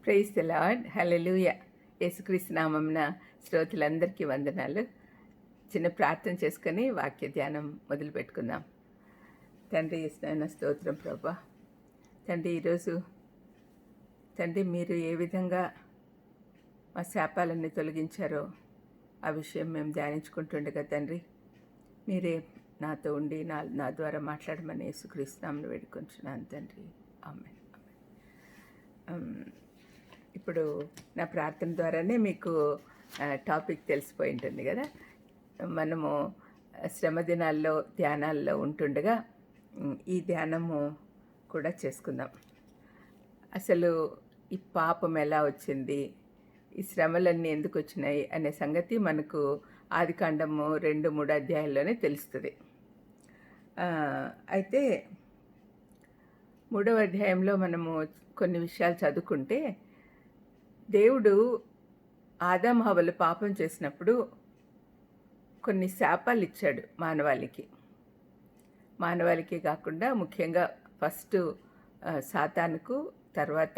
Praise the lord. హల్లెలూయా. యేసుక్రీస్తు నామమున శ్రోతలందరికీ వందనాలు. చిన్న ప్రార్థన చేసుకొని వాక్య ధ్యానం మొదలు పెట్టుకుందాం. తండ్రి యేసునాయన స్తోత్రం ప్రభా. తండ్రి ఈరోజు తండ్రి మీరు ఏ విధంగా మా శాపాలన్నీ తొలగించారో ఆ విషయం మేము ధ్యానించుకుంటుండగా తండ్రి మీరే నాతో ఉండి నా ద్వారా మాట్లాడమని యేసుక్రీస్తు నామమున వేడుకొంచున్నాను తండ్రి. ఆమేన్. ఇప్పుడు నా ప్రార్థన ద్వారానే మీకు టాపిక్ తెలిసిపోయి ఉంటుంది కదా. మనము శ్రమ దినాల్లో ధ్యానాల్లో ఉంటుండగా ఈ ధ్యానము కూడా చేసుకుందాం. అసలు ఈ పాపం ఎలా వచ్చింది, ఈ శ్రమలన్నీ ఎందుకు వచ్చినాయి అనే సంగతి మనకు ఆదికాండము 2-3 అధ్యాయాల్లోనే తెలుస్తుంది. అయితే 3వ అధ్యాయంలో మనము కొన్ని విషయాలు చదువుకుంటే దేవుడు ఆదాము హవ్వలు పాపం చేసినప్పుడు కొన్ని శాపాలు ఇచ్చాడు మానవాళికి కాకుండా ముఖ్యంగా ఫస్ట్ సాతానుకు, తర్వాత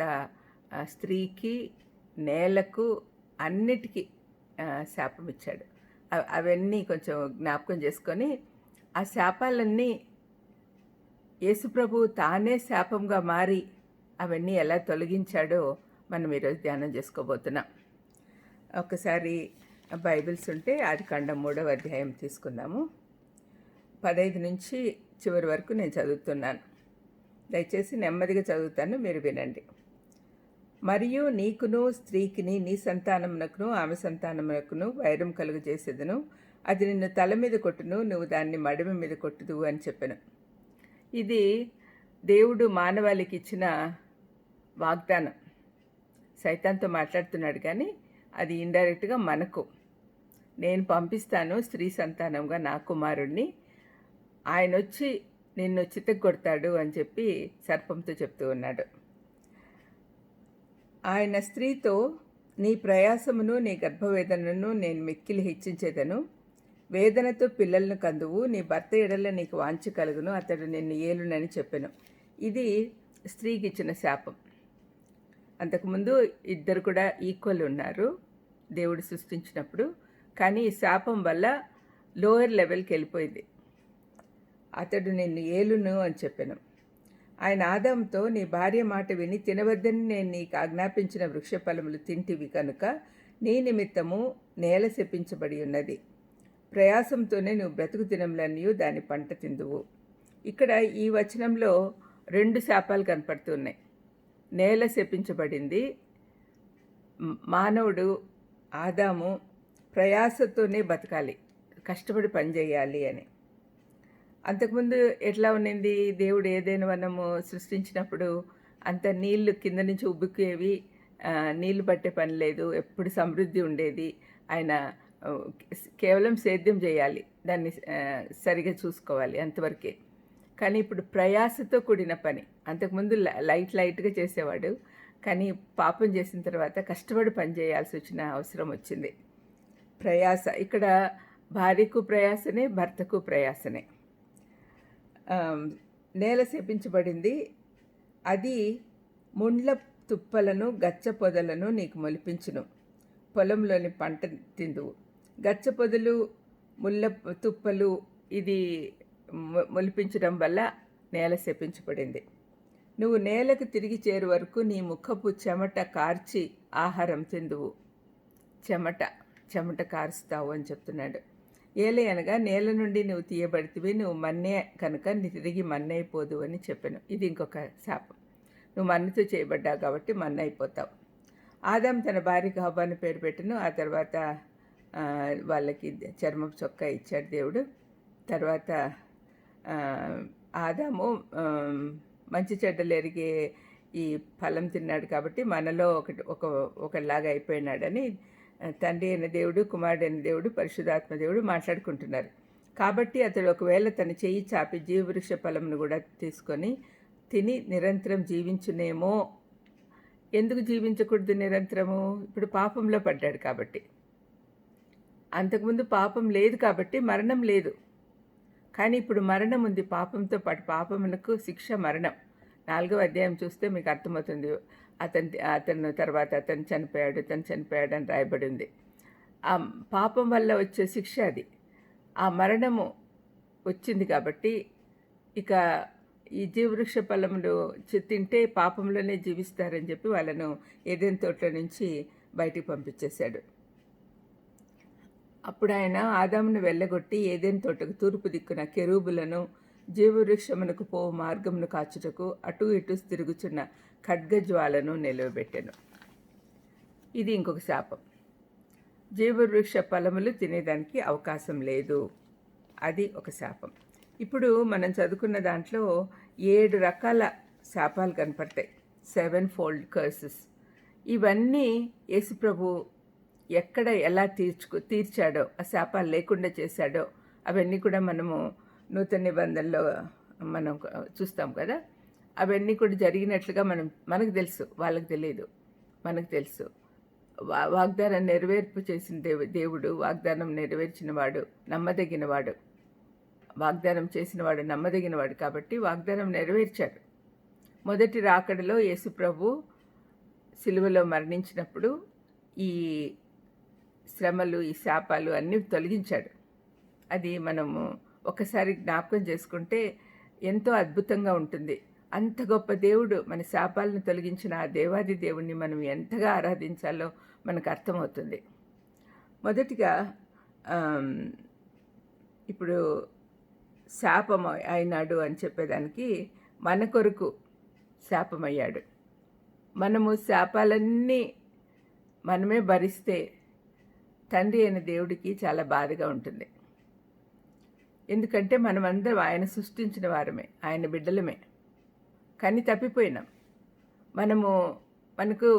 స్త్రీకి, నేలకు, అన్నిటికీ శాపం ఇచ్చాడు. అవన్నీ కొంచెం జ్ఞాపకం చేసుకొని ఆ శాపాలన్నీ యేసుప్రభు తానే శాపంగా మారి అవన్నీ ఎలా తొలగించాడో మనం ఈరోజు ధ్యానం చేసుకోబోతున్నాం. ఒకసారి బైబిల్స్ ఉంటే ఆదికాండం 3వ అధ్యాయం తీసుకుందాము. 15 నుంచి చివరి వరకు నేను చదువుతున్నాను. దయచేసి నెమ్మదిగా చదువుతాను, మీరు వినండి. మరియు నీకును స్త్రీకిని, నీ సంతానమునకును ఆమె సంతానమునకును వైరం కలుగజేసేదను. అది నిన్ను తల మీద కొట్టును, నువ్వు దాన్ని మడిమ మీద కొట్టుదు అని చెప్పాను. ఇది దేవుడు మానవాళికి ఇచ్చిన వాగ్దానం. సైతాన్తో మాట్లాడుతున్నాడు కానీ అది ఇండైరెక్ట్గా మనకు. నేను పంపిస్తాను స్త్రీ సంతానంగా నా కుమారుణ్ణి, ఆయన వచ్చి నిన్ను చితగొడతాడు అని చెప్పి సర్పంతో చెప్తూ ఉన్నాడు. ఆయన స్త్రీతో, నీ ప్రయాసమును నీ గర్భవేదనను నేను మిక్కిలి హెచ్చించేదను, వేదనతో పిల్లలను కందువు, నీ భర్త ఎడల నీకు వాంఛ కలుగును, అతడు నిన్ను ఏలునని చెప్పెను. ఇది స్త్రీకి ఇచ్చిన శాపం. అంతకుముందు ఇద్దరు కూడా ఈక్వల్ ఉన్నారు దేవుడు సృష్టించినప్పుడు, కానీ ఈ శాపం వల్ల లోయర్ లెవెల్కి వెళ్ళిపోయింది. అతడు నిన్ను ఏలును అని చెప్పాను. ఆయన ఆదాముతో, నీ భార్య మాట విని తినవద్దని నేను నీకు ఆజ్ఞాపించిన వృక్షఫలములు తింటివి కనుక నీ నిమిత్తము నేల శపించబడి ఉన్నది, ప్రయాసంతోనే నువ్వు బ్రతుకు దినములన్నీ దాని పంట తిందువు. ఇక్కడ ఈ వచనంలో 2 శాపాలు కనపడుతున్నాయి. నేల శపించబడింది, మానవుడు ఆదాము ప్రయాసతోనే బతకాలి, కష్టపడి పనిచేయాలి అని. అంతకుముందు ఎట్లా ఉన్నింది, దేవుడు ఏదైనా వనము సృష్టించినప్పుడు అంత నీళ్లు కింద నుంచి ఉబ్బుకేవి, నీళ్లు పట్టే పని లేదు, ఎప్పుడు సమృద్ధి ఉండేది. ఆయన కేవలం సేద్యం చేయాలి, దాన్ని సరిగా చూసుకోవాలి, అంతవరకే. కానీ ఇప్పుడు ప్రయాసతో కూడిన పని. అంతకుముందు లైట్గా చేసేవాడు, కానీ పాపం చేసిన తర్వాత కష్టపడి పని చేయాల్సి వచ్చిన అవసరం వచ్చింది. ప్రయాస ఇక్కడ భార్యకు ప్రయాసనే, భర్తకు ప్రయాసనే. నేల శపించబడింది, అది ముండ్ల తుప్పలను గచ్చ పొదలను నీకు మొలిపించును, పొలంలోని పంట తిందువు. గచ్చ పొదలు, ముళ్ళ తుప్పలు ఇది మొలిపించడం వల్ల నేల శపించబడింది. నువ్వు నేలకు తిరిగి చేరు వరకు నీ ముఖపు చెమట కార్చి ఆహారం తిందువు. చెమట కారుస్తావు అని చెప్తున్నాడు. ఏలే అనగా నేల నుండి నువ్వు తీయబడితివి, నువ్వు మన్నే కనుక తిరిగి మన్నైపోదు అని చెప్పాను. ఇది ఇంకొక శాపం. నువ్వు మన్నుతో చేయబడ్డావు కాబట్టి మన్నైపోతావు. ఆదాం తన భార్యకు హవ్వను పేరు పెట్టను. ఆ తర్వాత వాళ్ళకి చర్మపు చొక్కా ఇచ్చాడు దేవుడు. తర్వాత ఆదాము మంచి చెడ్డలు ఎరిగే ఈ ఫలం తిన్నాడు కాబట్టి మనలో ఒకలాగా అయిపోయినాడని తండ్రి అయిన దేవుడు, కుమారుడు అయిన దేవుడు, పరిశుద్ధాత్మ దేవుడు మాట్లాడుకుంటున్నారు. కాబట్టి అతడు ఒకవేళ తన చెయ్యి చాపి జీవవృక్ష ఫలంను కూడా తీసుకొని తిని నిరంతరం జీవించునేమో. ఎందుకు జీవించకూడదు నిరంతరము? ఇప్పుడు పాపంలో పడ్డాడు కాబట్టి. అంతకుముందు పాపం లేదు కాబట్టి మరణం లేదు, కానీ ఇప్పుడు మరణం ఉంది పాపంతో పాటు. పాపమునకు శిక్ష మరణం. 4వ అధ్యాయం చూస్తే మీకు అర్థమవుతుంది. అతను తర్వాత అతను చనిపోయాడు అని రాయబడింది. ఆ పాపం వల్ల వచ్చే శిక్ష అది. ఆ మరణము వచ్చింది కాబట్టి ఇక ఈ జీవవృక్ష ఫలములు తింటే పాపంలోనే జీవిస్తారని చెప్పి వాళ్ళను ఏదెన్ తోట నుంచి బయటికి పంపించేశాడు. అప్పుడు ఆయన ఆదామును వెళ్ళగొట్టి ఏదెన్ తోటకు తూర్పు దిక్కున కెరూబులను జీవవృక్షమునకు పోవు మార్గమును కాచుటకు అటు ఇటు తిరుగుచున్న ఖడ్గజ్వాలను నిలవబెట్టెను. ఇది ఇంకొక శాపం. జీవవృక్ష ఫలములు తినేదానికి అవకాశం లేదు, అది ఒక శాపం. ఇప్పుడు మనం చదువుకున్న దాంట్లో 7 రకాల శాపాలు కనపడతాయి, 7 fold కర్సెస్. ఇవన్నీ యేసుప్రభు ఎక్కడ ఎలా తీర్చాడో, ఆ శాపాలు లేకుండా చేశాడో అవన్నీ కూడా మనము నూతన నిబంధనలో మనం చూస్తాం కదా. అవన్నీ కూడా జరిగినట్లుగా మనకు తెలుసు, వాళ్ళకి తెలియదు, మనకు తెలుసు. వాగ్దానం నెరవేర్పు చేసిన దేవుడు వాగ్దానం నెరవేర్చినవాడు, నమ్మదగినవాడు. వాగ్దానం చేసినవాడు నమ్మదగినవాడు కాబట్టి వాగ్దానం నెరవేర్చాడు. మొదటి రాకడలో యేసుప్రభు సిలువలో మరణించినప్పుడు ఈ శ్రమలు, ఈ శాపాలు అన్నీ తొలగించాడు. అది మనము ఒకసారి జ్ఞాపకం చేసుకుంటే ఎంతో అద్భుతంగా ఉంటుంది. అంత గొప్ప దేవుడు మన శాపాలను తొలగించిన ఆ దేవాది దేవుణ్ణి మనం ఎంతగా ఆరాధించాలో మనకు అర్థమవుతుంది. మొదటిగా ఇప్పుడు శాపం అయినాడు అని చెప్పేదానికి మన కొరకు శాపమయ్యాడు. మనము శాపాలన్నీ మనమే భరిస్తే తండ్రి అయిన దేవుడికి చాలా బాధగా ఉంటుంది. ఎందుకంటే మనమందరం ఆయన సృష్టించిన వారమే, ఆయన బిడ్డలమే, కానీ తప్పిపోయినాం. మనకు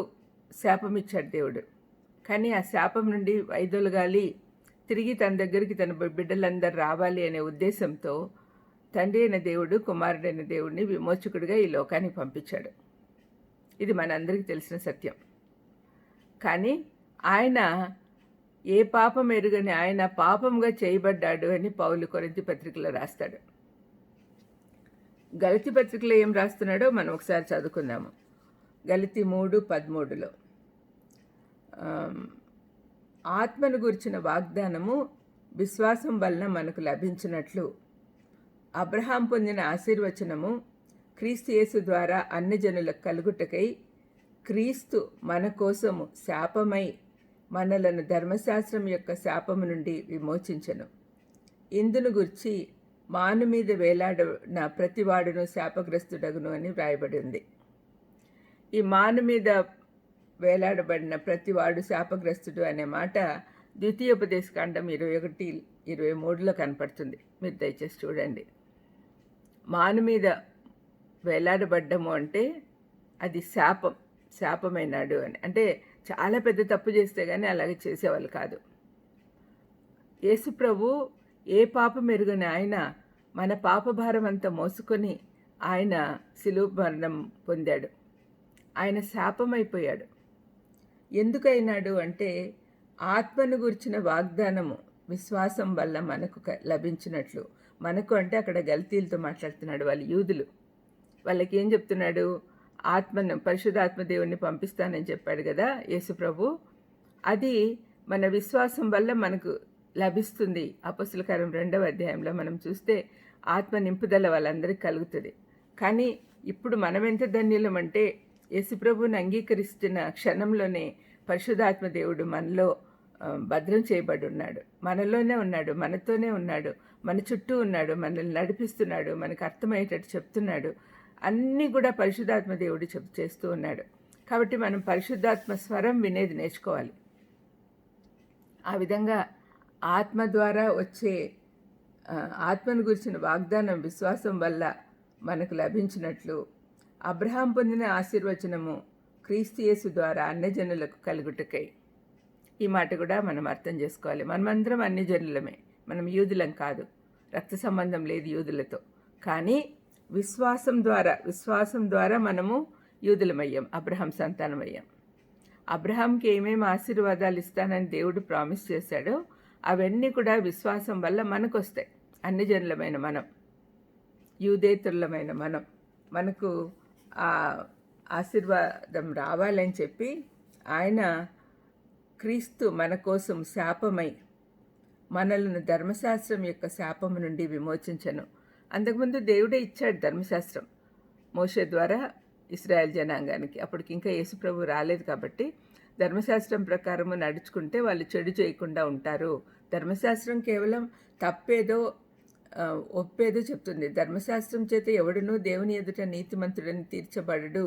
శాపం ఇచ్చాడు దేవుడు, కానీ ఆ శాపం నుండి వైదొలగాలి, తిరిగి తన దగ్గరికి తన బిడ్డలందరూ రావాలి అనే ఉద్దేశంతో తండ్రి అయిన దేవుడు కుమారుడైన దేవుడిని విమోచకుడిగా ఈ లోకానికి పంపించాడు. ఇది మనందరికీ తెలిసిన సత్యం. కానీ ఆయన ఏ పాపం ఎరుగని ఆయన పాపంగా చేయబడ్డాడు అని పౌలు కొరింథీ పత్రికలో రాస్తాడు. గలతీ పత్రికలో ఏం రాస్తున్నాడో మనం ఒకసారి చదువుకుందాము. గలతీ 3:13లో ఆత్మను గురించిన వాగ్దానము విశ్వాసం వలన మనకు లభించినట్లు అబ్రహాం పొందిన ఆశీర్వచనము క్రీస్తు యేసు ద్వారా అన్ని జనులకు కలుగుటకై క్రీస్తు మన కోసము శాపమై మనలను ధర్మశాస్త్రం యొక్క శాపము నుండి విమోచించెను. ఇందును గుర్చి మాను మీద వేలాడిన ప్రతివాడును శాపగ్రస్తుడగును అని వ్రాయబడి ఉంది. ఈ మాను మీద వేలాడబడిన ప్రతివాడు శాపగ్రస్తుడు అనే మాట ద్వితీయోపదేశకాండం 21:23లో కనపడుతుంది. మీరు దయచేసి చూడండి. మాను మీద వేలాడబడ్డము అంటే అది శాపమైనాడు అని. అంటే చాలా పెద్ద తప్పు చేస్తే కానీ అలాగే చేసేవాళ్ళు కాదు. యేసుప్రభు ఏ పాపం ఎరుగని ఆయన మన పాపభారం అంతా మోసుకొని ఆయన శిలువ మరణం పొందాడు. ఆయన శాపమైపోయాడు. ఎందుకైనాడు అంటే ఆత్మను గురించిన వాగ్దానము విశ్వాసం వల్ల మనకు లభించినట్లు. మనకు అంటే అక్కడ గల్తీలతో మాట్లాడుతున్నాడు, వాళ్ళు యూదులు. వాళ్ళకి ఏం చెప్తున్నాడు? పరిశుద్ధాత్మ దేవుణ్ణి పంపిస్తానని చెప్పాడు కదా యేసుప్రభు. అది మన విశ్వాసం వల్ల మనకు లభిస్తుంది. అపొస్తలుల కార్యం 2వ అధ్యాయంలో మనం చూస్తే ఆత్మ నింపుదల వాళ్ళందరికీ కలుగుతుంది. కానీ ఇప్పుడు మనం ఎంత ధన్యులం అంటే యేసుప్రభుని అంగీకరిస్తున్న క్షణంలోనే పరిశుద్ధాత్మ దేవుడు మనలో భద్రం చేయబడి ఉన్నాడు. మనలోనే ఉన్నాడు, మనతోనే ఉన్నాడు, మన చుట్టూ ఉన్నాడు, మనల్ని నడిపిస్తున్నాడు, మనకు అర్థమయ్యేటట్టు చెప్తున్నాడు. అన్నీ కూడా పరిశుద్ధాత్మ దేవుడు చేస్తూ ఉన్నాడు. కాబట్టి మనం పరిశుద్ధాత్మ స్వరం వినేది నేర్చుకోవాలి. ఆ విధంగా ఆత్మ ద్వారా వచ్చే ఆత్మను గురించిన వాగ్దానం విశ్వాసం వల్ల మనకు లభించినట్లు అబ్రహాం పొందిన ఆశీర్వచనము క్రీస్తు యేసు ద్వారా అన్యజనులకు కలుగుటకై. ఈ మాట కూడా మనం అర్థం చేసుకోవాలి. మనమందరం అన్యజనులమే, మనం యూదులం కాదు, రక్త సంబంధం లేదు యూదులతో. కానీ విశ్వాసం ద్వారా మనము యూదులమయ్యాం, అబ్రహాం సంతానమయ్యాం. అబ్రహాంకి ఏమేమి ఆశీర్వాదాలు ఇస్తానని దేవుడు ప్రామిస్ చేశాడో అవన్నీ కూడా విశ్వాసం వల్ల మనకు వస్తాయి. అన్ని జనులమైన మనం, యూదేతరులమైన మనకు ఆశీర్వాదం రావాలని చెప్పి ఆయన క్రీస్తు మన కోసం శాపమై మనలను ధర్మశాస్త్రం యొక్క శాపము నుండి విమోచించను. అంతకుముందు దేవుడే ఇచ్చాడు ధర్మశాస్త్రం మోషే ద్వారా ఇశ్రాయేల్ జనాంగానికి. అప్పటికి ఇంకా యేసుప్రభు రాలేదు కాబట్టి ధర్మశాస్త్రం ప్రకారము నడుచుకుంటే వాళ్ళు చెడు చేయకుండా ఉంటారు. ధర్మశాస్త్రం కేవలం తప్పేదో ఒప్పేదో చెప్తుంది. ధర్మశాస్త్రం చేత ఎవడునూ దేవుని ఎదుట నీతిమంతుడని తీర్చబడడు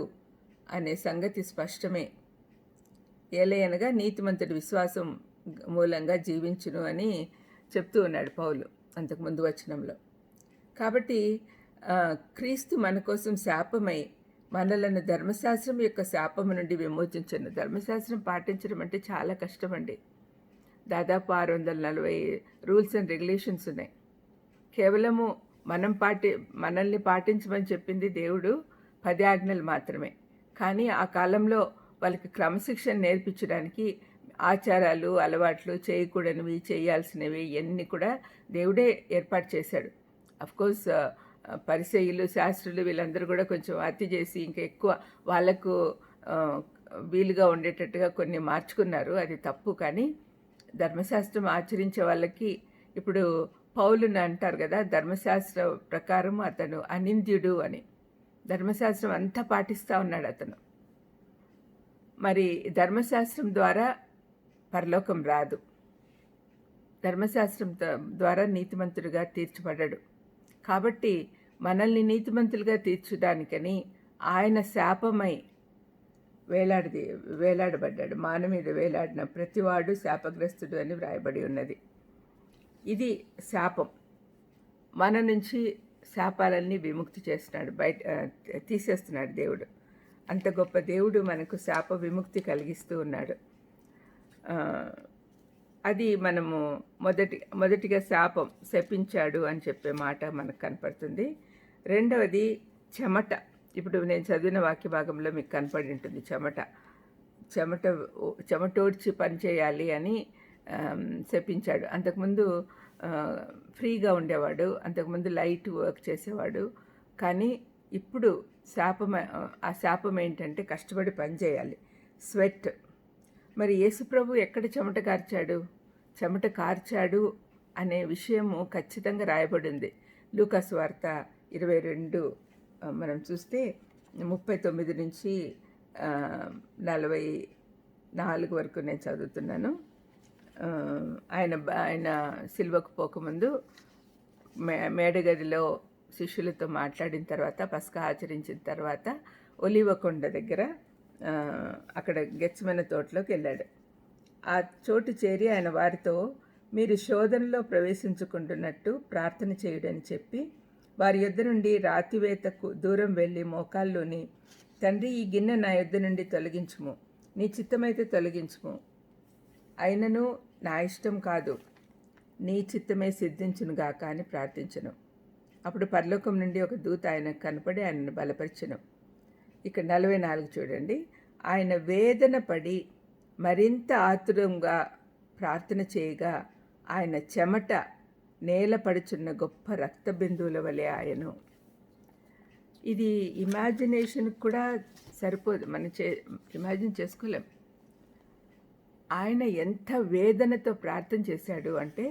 అనే సంగతి స్పష్టమే. ఏలయనగా నీతిమంతుడి విశ్వాసం మూలంగా జీవించును అని చెప్తూ ఉన్నాడు పౌలు అంతకుముందు వచనంలో. కాబట్టి క్రీస్తు మన కోసం శాపమై మనలను ధర్మశాస్త్రం యొక్క శాపము నుండి విమోచించను. ధర్మశాస్త్రం పాటించడం అంటే చాలా కష్టమండి. దాదాపు 640 రూల్స్ అండ్ రెగ్యులేషన్స్ ఉన్నాయి. కేవలము మనల్ని పాటించమని చెప్పింది దేవుడు 10 ఆజ్ఞలు మాత్రమే. కానీ ఆ కాలంలో వాళ్ళకి క్రమశిక్షణ నేర్పించడానికి ఆచారాలు, అలవాట్లు, చేయకూడనివి, చేయాల్సినవి ఇవన్నీ కూడా దేవుడే ఏర్పాటు చేశాడు. అఫ్కోర్స్ పరిసయ్యులు, శాస్త్రులు వీళ్ళందరూ కూడా కొంచెం అతి చేసి ఇంకా ఎక్కువ వాళ్ళకు వీలుగా ఉండేటట్టుగా కొన్ని మార్చుకున్నారు. అది తప్పు. కానీ ధర్మశాస్త్రం ఆచరించే వాళ్ళకి ఇప్పుడు పౌలుని అంటారు కదా, ధర్మశాస్త్ర ప్రకారం అతను అనింద్యుడు అని. ధర్మశాస్త్రం అంతా పాటిస్తూ ఉన్నాడు అతను. మరి ధర్మశాస్త్రం ద్వారా పరలోకం రాదు. ధర్మశాస్త్రం ద్వారా నీతిమంతుడిగా తీర్చబడ్డాడు. కాబట్టి మనల్ని నీతిమంతులుగా తీర్చడానికని ఆయన శాపమై వేలాడబడ్డాడు. మాన మీద వేలాడిన ప్రతివాడు శాపగ్రస్తుడు అని వ్రాయబడి ఉన్నది. ఇది శాపం. మన నుంచి శాపాలన్నీ విముక్తి చేస్తున్నాడు, తీసేస్తున్నాడు దేవుడు. అంత గొప్ప దేవుడు మనకు శాప విముక్తి కలిగిస్తూ ఉన్నాడు. అది మనము మొదటిగా శపించాడు అని చెప్పే మాట మనకు కనపడుతుంది. రెండవది చెమట. ఇప్పుడు నేను చదివిన వాక్య భాగంలో మీకు కనపడి ఉంటుంది. చెమటోడ్చి పని చేయాలి అని శపించాడు. అంతకుముందు ఫ్రీగా ఉండేవాడు, అంతకుముందు లైట్ వర్క్ చేసేవాడు. కానీ ఇప్పుడు ఆ శాపం ఏంటంటే కష్టపడి పని చేయాలి, స్వెట్. మరి యేసుప్రభు ఎక్కడ చెమట కార్చాడు అనే విషయము ఖచ్చితంగా రాయబడింది. లూకాసు వార్త 22 మనం చూస్తే 39 నుంచి 44 వరకు నేను చదువుతున్నాను. ఆయన సిలువకు పోకముందు మేడగదిలో శిష్యులతో మాట్లాడిన తర్వాత, పస్కా ఆచరించిన తర్వాత ఒలీవ కొండ దగ్గర అక్కడ గెత్సేమనే తోటలోకి వెళ్ళాడు. ఆ చోటు చేరి ఆయన వారితో, మీరు శోధనలో ప్రవేశించుకుంటున్నట్టు ప్రార్థన చేయడని చెప్పి వారి యొద్ద నుండి రాతివేతకు దూరం వెళ్ళి మోకాల్లోని, తండ్రి, ఈ గిన్నె నా యొద్ద నుండి తొలగించుము, నీ చిత్తమైతే తొలగించుము, అయినను నా ఇష్టం కాదు, నీ చిత్తమే సిద్ధించునుగాక అని ప్రార్థించను. అప్పుడు పరలోకం నుండి ఒక దూత ఆయనకు కనపడి ఆయనను బలపరిచెను. ఇక్కడ 44 చూడండి. ఆయన వేదన పడి మరింత ఆతురంగా ప్రార్థన చేయగా ఆయన చెమట నేలపడుచున్న గొప్ప రక్త బిందువుల వలె ఆయను. ఇది ఇమాజినేషన్కి కూడా సరిపోదు, మనం ఇమాజిన్ చేసుకోలేం. ఆయన ఎంత వేదనతో ప్రార్థన చేశాడు అంటే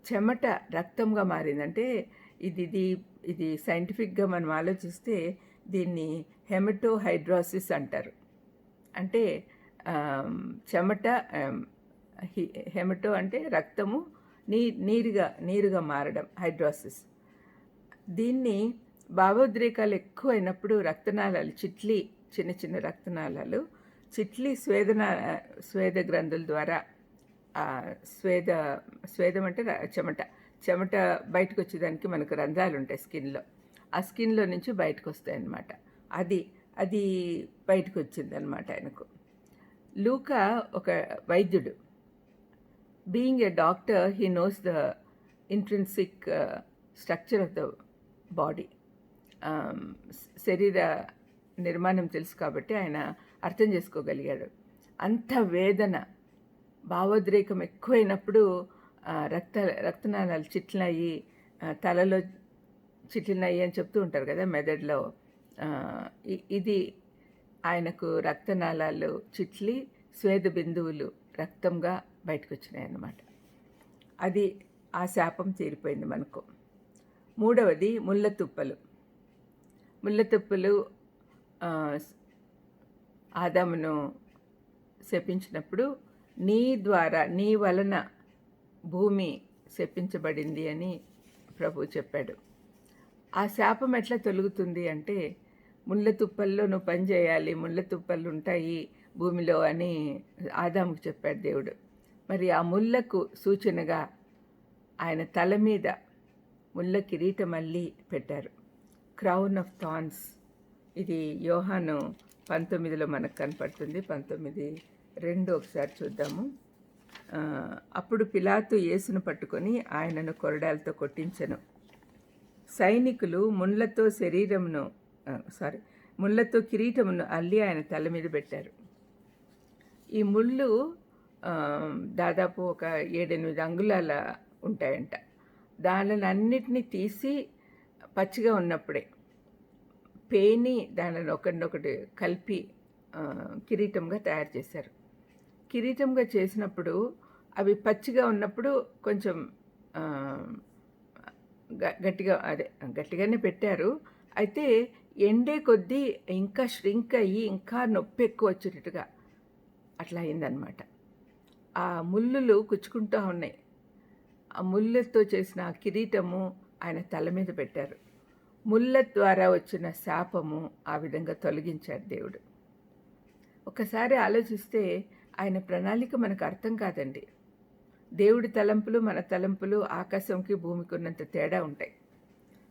చెమట రక్తంగా మారిందంటే ఇది సైంటిఫిక్గా మనం ఆలోచిస్తే దీన్ని హెమటోహైడ్రోసిస్ అంటారు. అంటే చెమట, హెమటో అంటే రక్తము, నీరుగా మారడం, హైడ్రోసిస్. దీన్ని భావోద్రేకాలు ఎక్కువైనప్పుడు రక్తనాళాలు చిన్న రక్తనాళాలు స్వేద గ్రంథుల ద్వారా స్వేదం అంటే చెమట బయటకు వచ్చేదానికి మనకు రంధ్రాలు ఉంటాయి స్కిన్లో. ఆ స్కిన్లో నుంచి బయటకు వస్తాయి అన్నమాట. అది బయటకు వచ్చిందనమాట ఆయనకు. లూకా ఒక వైద్యుడు. Being a doctor, he knows the intrinsic structure of the body. శరీర నిర్మాణం తెలుసు కాబట్టి ఆయన అర్థం చేసుకోగలిగాడు. అంత వేదన, భావోద్రేకం ఎక్కువైనప్పుడు రక్తనాళాలు చిట్లినాయి, తలలో చిట్లినాయి అని చెప్తూ ఉంటారు కదా, మెదడులో. ఇది ఆయనకు రక్తనాళాలు చిట్లి స్వేద బిందువులు రక్తంగా బయటకు వచ్చినాయి అన్నమాట. అది ఆ శాపం తీరిపోయింది మనకు. మూడవది ముళ్ళతుప్పలు. ముళ్ళతుప్పలు ఆదామును శపించినప్పుడు నీ వలన భూమి శపించబడింది అని ప్రభు చెప్పాడు. ఆ శాపం ఎట్లా తొలుగుతుంది అంటే, ముళ్ళ తుప్పల్లో నువ్వు పని చేయాలి, ముళ్ళ తుప్పలు ఉంటాయి భూమిలో అని ఆదాముకు చెప్పాడు దేవుడు. మరి ఆ ముళ్ళకు సూచనగా ఆయన తల మీద ముళ్ళ కిరీటం మళ్ళీ పెట్టారు, క్రౌన్ ఆఫ్ థార్న్స్. ఇది యోహాను 19లో మనకు కనపడుతుంది. 19:2 ఒకసారి చూద్దాము. అప్పుడు పిలాతు యేసును పట్టుకొని ఆయనను కొరడాలతో కొట్టించెను. సైనికులు ముళ్ళతో కిరీటమును అల్లి ఆయన తల మీద పెట్టారు. ఈ ముళ్ళు దాదాపు ఒక 7-8 అంగుళాల ఉంటాయంట. దానిలన్నిటినీ తీసి పచ్చిగా ఉన్నప్పుడే పేని దానిని ఒకటి కలిపి కిరీటంగా తయారు చేశారు. కిరీటంగా చేసినప్పుడు అవి పచ్చిగా ఉన్నప్పుడు కొంచెం గట్టిగానే పెట్టారు. అయితే ఎండే కొద్దీ ఇంకా ష్రింక్ అయ్యి ఇంకా నొప్పి ఎక్కువ వచ్చేటట్టుగా అట్లా అయిందనమాట. ఆ ముళ్ళులు కుచ్చుకుంటూ ఉన్నాయి. ఆ ముళ్ళతో చేసిన ఆ కిరీటము ఆయన తల మీద పెట్టారు. ముళ్ళ ద్వారా వచ్చిన శాపము ఆ విధంగా తొలగించాడు దేవుడు. ఒకసారి ఆలోచిస్తే ఆయన ప్రణాళిక మనకు అర్థం కాదండి. దేవుడి తలంపులు మన తలంపులు ఆకాశంకి భూమికి ఉన్నంత తేడా ఉంటాయి.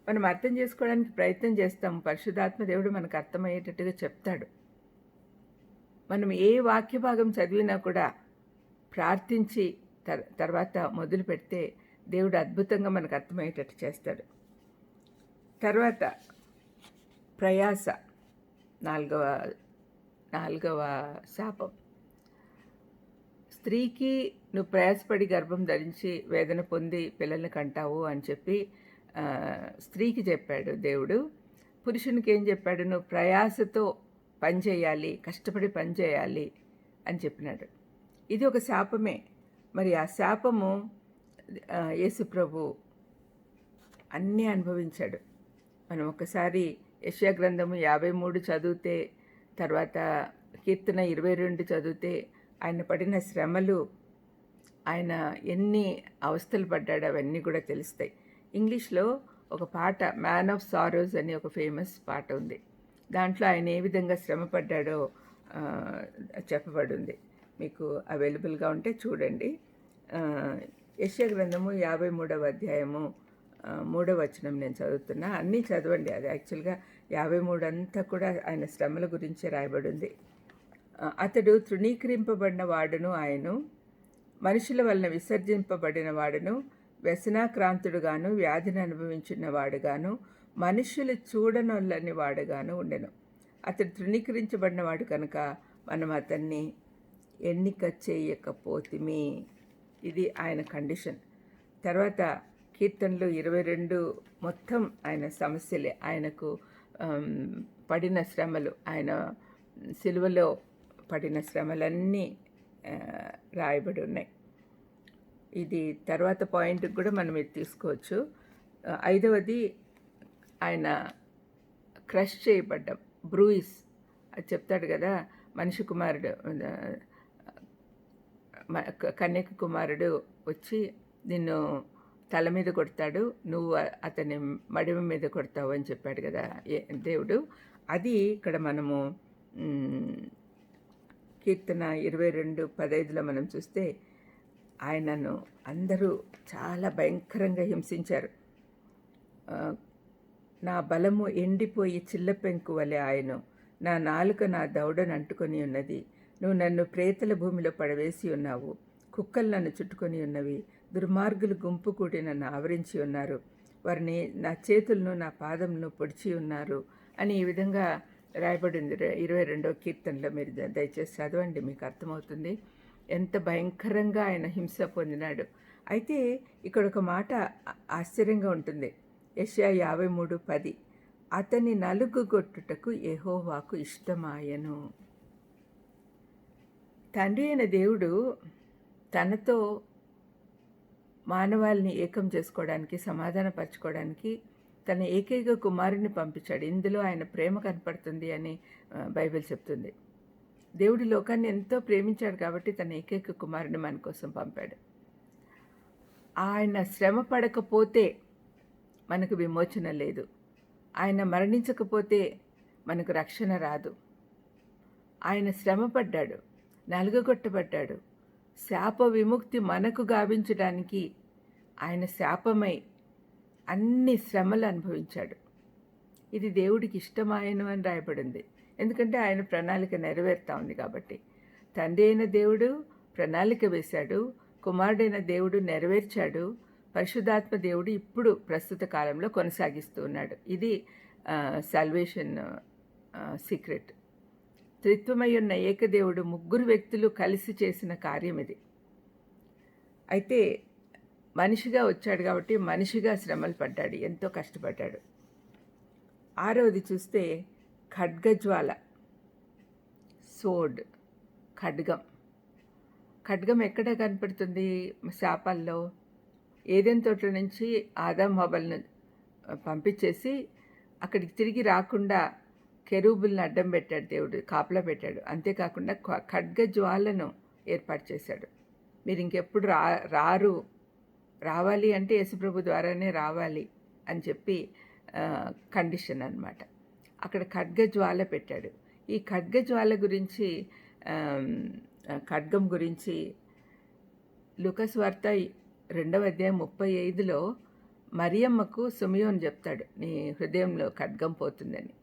మనం అర్థం చేసుకోవడానికి ప్రయత్నం చేస్తాము. పరిశుద్ధాత్మ దేవుడు మనకు అర్థమయ్యేటట్టుగా చెప్తాడు. మనం ఏ వాక్య భాగం చదివినా కూడా ప్రార్థించి తర్వాత మొదలు పెడితే దేవుడు అద్భుతంగా మనకు అర్థమయ్యేటట్టు చేస్తాడు. తర్వాత ప్రయాస, నాలుగవ శాపం. స్త్రీకి నువ్వు ప్రయాసపడి గర్భం ధరించి వేదన పొంది పిల్లల్ని కంటావు అని చెప్పి స్త్రీకి చెప్పాడు దేవుడు. పురుషునికి ఏం చెప్పాడు? నువ్వు ప్రయాసతో పనిచేయాలి, కష్టపడి పనిచేయాలి అని చెప్పినాడు. ఇది ఒక శాపమే. మరి ఆ శాపము యేసు ప్రభు అన్నీ అనుభవించాడు. మనం ఒకసారి యెషయా గ్రంథము 53 చదివితే, తర్వాత కీర్తన 22 చదివితే ఆయన పడిన శ్రమలు, ఆయన ఎన్ని అవస్థలు పడ్డాడు అవన్నీ కూడా తెలుస్తాయి. ఇంగ్లీష్లో ఒక పాట, మ్యాన్ ఆఫ్ సారోస్ అని ఒక ఫేమస్ పాట ఉంది. దాంట్లో ఆయన ఏ విధంగా శ్రమ పడ్డాడో చెప్పబడి ఉంది. మీకు అవైలబుల్గా ఉంటే చూడండి. యెషయా గ్రంథము 53వ అధ్యాయము 3వ వచనం నేను చదువుతున్నా. అన్నీ చదవండి. అది యాక్చువల్గా 53 అంతా కూడా ఆయన శ్రమల గురించి రాయబడి ఉంది. అతడు తృణీకరింపబడిన వాడును, ఆయను మనుషుల వలన విసర్జింపబడిన వాడును, వ్యసనాక్రాంతుడుగాను వ్యాధిని అనుభవించిన వాడుగాను మనుషులు చూడనొల్లని వాడుగాను ఉండెను. అతడు తృణీకరించబడిన వాడు కనుక మనం అతన్ని ఎన్నిక చేయకపోతిమి. ఇది ఆయన కండిషన్. తర్వాత కీర్తనలు 22 మొత్తం ఆయన సమస్యలే, ఆయనకు పడిన శ్రమలు, ఆయన సిలువలో పడిన శ్రమలన్నీ రాయబడి ఉన్నాయి. ఇది తర్వాత పాయింట్కి కూడా మనం ఇది తీసుకోవచ్చు. 5వది ఆయన క్రష్ చేయబడ్డం, బ్రూయిస్. అది చెప్తాడు కదా, మనిషి కుమారుడు, కన్యక కుమారుడు వచ్చి నిన్ను తల మీద కొడతాడు, నువ్వు అతని మడిమ మీద కొడతావు అని చెప్పాడు కదా దేవుడు. అది ఇక్కడ మనము కీర్తన 22:15లో మనం చూస్తే ఆయనను అందరూ చాలా భయంకరంగా హింసించారు. నా బలము ఎండిపోయి చిల్లపెంకు వలె ఆయను, నా నాలుక నా దవడను అంటుకొని ఉన్నది. నువ్వు నన్ను ప్రేతల భూమిలో పడవేసి ఉన్నావు, కుక్కలు నన్ను చుట్టుకొని ఉన్నవి, దుర్మార్గులు గుంపు కూడి నన్ను ఆవరించి ఉన్నారు, వారిని నా చేతులను నా పాదములను పొడిచి ఉన్నారు అని ఈ విధంగా రాయబడింది 22వ కీర్తనలో. మీరు దయచేసి చదవండి, మీకు అర్థమవుతుంది ఎంత భయంకరంగా ఆయన హింస పొందినాడు. అయితే ఇక్కడ ఒక మాట ఆశ్చర్యంగా ఉంటుంది. యెషయా 53:10, అతని నలుగుగొట్టుటకు యెహోవాకు ఇష్టమాయెను. తండ్రి అయిన దేవుడు తనతో మానవాళిని ఏకం చేసుకోవడానికి, సమాధానపరచుకోవడానికి తన ఏకైక కుమారుని పంపించాడు. ఇందులో ఆయన ప్రేమ కనపడుతుంది అని బైబిల్ చెప్తుంది. దేవుడి లోకాన్ని ఎంతో ప్రేమించాడు కాబట్టి తన ఏకైక కుమారుని మన కోసం పంపాడు. ఆయన శ్రమ పడకపోతే మనకు విమోచన లేదు. ఆయన మరణించకపోతే మనకు రక్షణ రాదు. ఆయన శ్రమ పడ్డాడు, నలుగగొట్టబడ్డాడు. శాప విముక్తి మనకు గావించడానికి ఆయన శాపమై అన్ని శ్రమలు అనుభవించాడు. ఇది దేవుడికి ఇష్టమాయను అని రాయబడింది. ఎందుకంటే ఆయన ప్రణాళిక నెరవేరుతా ఉంది కాబట్టి. తండ్రి అయిన దేవుడు ప్రణాళిక వేశాడు, కుమారుడైన దేవుడు నెరవేర్చాడు, పరిశుద్ధాత్మ దేవుడు ఇప్పుడు ప్రస్తుత కాలంలో కొనసాగిస్తూ ఉన్నాడు. ఇది సాల్వేషన్ సీక్రెట్. త్రిత్వమై ఉన్న ఏకదేవుడు ముగ్గురు వ్యక్తులు కలిసి చేసిన కార్యం ఇది. అయితే మనిషిగా వచ్చాడు కాబట్టి మనిషిగా శ్రమలు పడ్డాడు, ఎంతో కష్టపడ్డాడు. 6వది చూస్తే ఖడ్గజ్వాల, సోడ్, ఖడ్గం. ఖడ్గం ఎక్కడ కనపడుతుంది శాపాల్లో? ఏదెన్ తోట నుంచి ఆదాం హవ్వలను పంపించేసి అక్కడికి తిరిగి రాకుండా కెరూబుల్ని అడ్డం పెట్టాడు దేవుడు, కాపలా పెట్టాడు. అంతేకాకుండా ఖడ్గజ్వాలను ఏర్పాటు చేశాడు. మీరు ఇంకెప్పుడు రావాలి అంటే యేసుప్రభు ద్వారానే రావాలి అని చెప్పి కండిషన్ అన్నమాట. అక్కడ ఖడ్గజ్వాల పెట్టాడు. ఈ ఖడ్గజ్వాల గురించి, ఖడ్గం గురించి లూకాసు వార్త 2వ అధ్యాయం 35లో మరియమ్మకు సిమియోను చెప్తాడు, నీ హృదయంలో ఖడ్గం పోతుందని.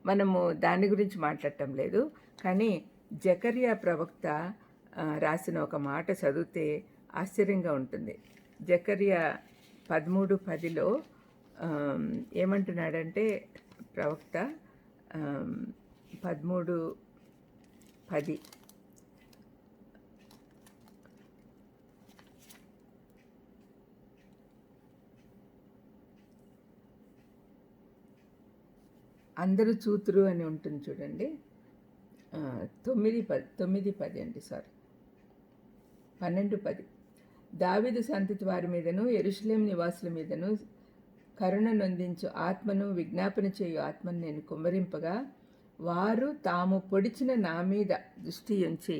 మనము దాని గురించి మాట్లాడటం లేదు, కానీ జకర్యా ప్రవక్త రాసిన ఒక మాట చదివితే ఆశ్చర్యంగా ఉంటుంది. జకర్యా 13:10లో ఏమంటున్నాడంటే ప్రవక్త 13:10 అందరూ చూతురు అని ఉంటుంది చూడండి. 9:10 అండి, సారీ 12:10. దావీదు సంతతి వారి మీదను యెరూషలేము నివాసుల మీదను కరుణ నొందించు ఆత్మను, విజ్ఞాపన చేయు ఆత్మను నేను కుమ్మరింపగా వారు తాము పొడిచిన నా మీద దృష్టి ఉంచి.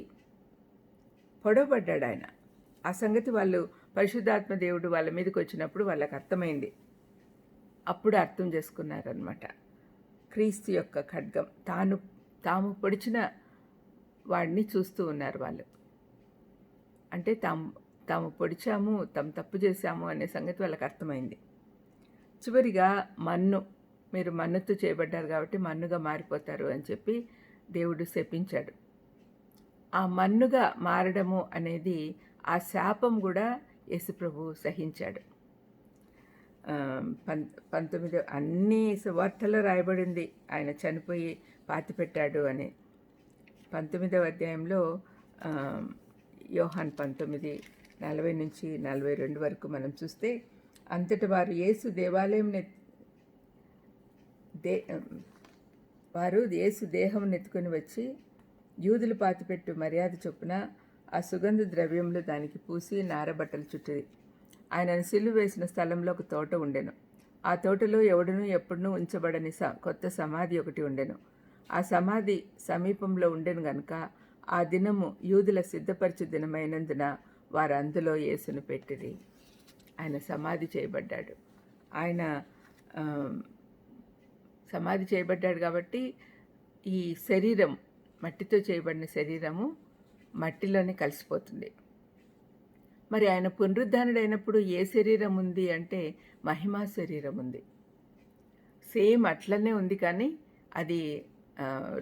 పొడవబడ్డాడు ఆయన. ఆ సంగతి వాళ్ళు పరిశుద్ధాత్మ దేవుడు వాళ్ళ మీదకి వచ్చినప్పుడు వాళ్ళకి అర్థమైంది. అప్పుడు అర్థం చేసుకున్నారనమాట. క్రీస్తు యొక్క ఖడ్గం తాము పొడిచిన వాడిని చూస్తూ ఉన్నారు వాళ్ళు. అంటే తాము పొడిచాము, తాము తప్పు చేశాము అనే సంగతి వాళ్ళకి అర్థమైంది. చివరిగా మీరు మన్నుతో చేయబడ్డారు కాబట్టి మన్నుగా మారిపోతారు అని చెప్పి దేవుడు శపించాడు. ఆ మన్నుగా మారడము అనేది, ఆ శాపం కూడా యేసుప్రభు సహించాడు. 19 అన్ని సువార్తలో రాయబడింది ఆయన చనిపోయి పాతిపెట్టాడు అని. 19వ అధ్యాయంలో యోహాన్ 19:40-42 వరకు మనం చూస్తే, అంతటి వారు యేసు దేహం నెత్తుకొని వచ్చి యూదులు పాతిపెట్టు మర్యాద చొప్పున ఆ సుగంధ ద్రవ్యములు దానికి పూసి నారబట్టలు చుట్టిరి. ఆయనను సిలువ వేసిన స్థలంలో ఒక తోట ఉండెను. ఆ తోటలో ఎవడునూ ఎప్పుడునూ ఉంచబడని కొత్త సమాధి ఒకటి ఉండెను. ఆ సమాధి సమీపంలో ఉండెను గనుక ఆ దినము యూదుల సిద్ధపరచు దినమైనందున వారు అందులో యేసును పెట్టిరి. ఆయన సమాధి చేయబడ్డాడు. ఆయన సమాధి చేయబడ్డాడు కాబట్టి ఈ శరీరం, మట్టితో చేయబడిన శరీరము మట్టిలోనే కలిసిపోతుంది. మరి ఆయన పునరుద్ధానుడైనప్పుడు ఏ శరీరం ఉంది అంటే మహిమా శరీరం ఉంది. సేమ్ అట్లనే ఉంది, కానీ అది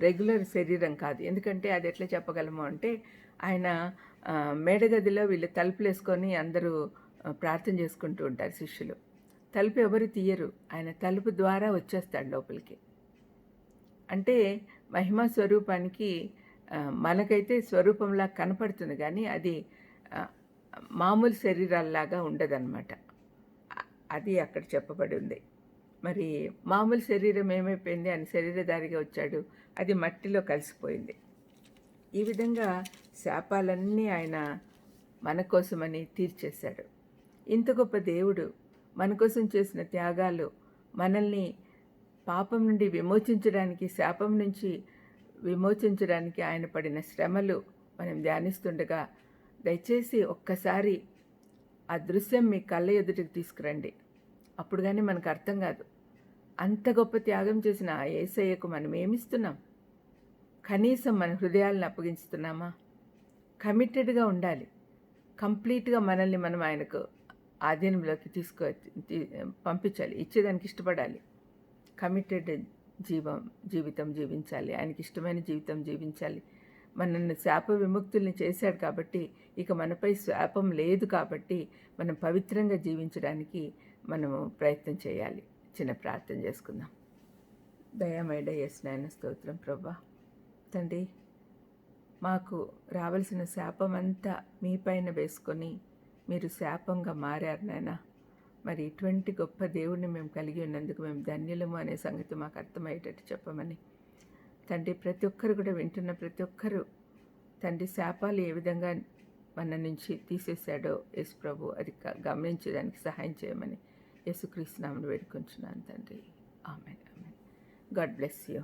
రెగ్యులర్ శరీరం కాదు. ఎందుకంటే అది ఎట్లా చెప్పగలము అంటే, ఆయన మేడగదిలో వీళ్ళు తలుపులు వేసుకొని అందరూ ప్రార్థన చేసుకుంటూ ఉంటారు శిష్యులు. తలుపు ఎవరు తీయరు, ఆయన తలుపు ద్వారా వచ్చేస్తాడు లోపలికి. అంటే మహిమా స్వరూపానికి మనకైతే స్వరూపంలా కనపడుతుంది, కానీ అది మామూలు శరీరాల్లాగా ఉండదన్నమాట. అది అక్కడ చెప్పబడి ఉంది. మరి మామూలు శరీరం ఏమైపోయింది, ఆయన శరీరధారిగా వచ్చాడు, అది మట్టిలో కలిసిపోయింది. ఈ విధంగా శాపాలన్నీ ఆయన మన కోసమని తీర్చేశాడు. ఇంత గొప్ప దేవుడు మన కోసం చేసిన త్యాగాలు, మనల్ని పాపం నుండి విమోచించడానికి, శాపం నుంచి విమోచించడానికి ఆయన పడిన శ్రమలు మనం ధ్యానిస్తుండగా దయచేసి ఒక్కసారి ఆ దృశ్యం మీ కళ్ళ ఎదుటికి తీసుకురండి. అప్పుడు కానీ మనకు అర్థం కాదు. అంత గొప్ప త్యాగం చేసిన ఆ యేసయ్యకు మనం ఏమిస్తున్నాం? కనీసం మన హృదయాలను అప్పగించుతున్నామా? కమిటెడ్గా ఉండాలి. కంప్లీట్గా మనల్ని మనం ఆయనకు ఆధీనంలోకి పంపించాలి, ఇచ్చేదానికి ఇష్టపడాలి. కమిటెడ్ జీవితం జీవించాలి, ఆయనకి ఇష్టమైన జీవితం జీవించాలి. మనల్ని శాప విముక్తుల్ని చేశాడు కాబట్టి, ఇక మనపై శాపం లేదు కాబట్టి మనం పవిత్రంగా జీవించడానికి మనము ప్రయత్నం చేయాలి. చిన్న ప్రార్థన చేసుకుందాం. దయామేడ యేసు నాయన స్తోత్రం ప్రభా. తండ్రి, మాకు రావాల్సిన శాపం అంతా మీ పైన వేసుకొని మీరు శాపంగా మారారు నాయన. మరి ఇటువంటి గొప్ప దేవుడిని మేము కలిగి ఉన్నందుకు మేము ధన్యులము అనే సంగతి మాకు అర్థమయ్యేటట్టు చెప్పమని తండ్రి, ప్రతి ఒక్కరు కూడా వింటున్న ప్రతి ఒక్కరూ తండ్రి శాపాలు ఏ విధంగా మన నుంచి తీసేశాడో యేసు ప్రభు అది గమనించడానికి సహాయం చేయమని యేసుక్రీస్తు నామమున వేడుకుంటున్నాను తండ్రి. Amen. Amen. God bless you.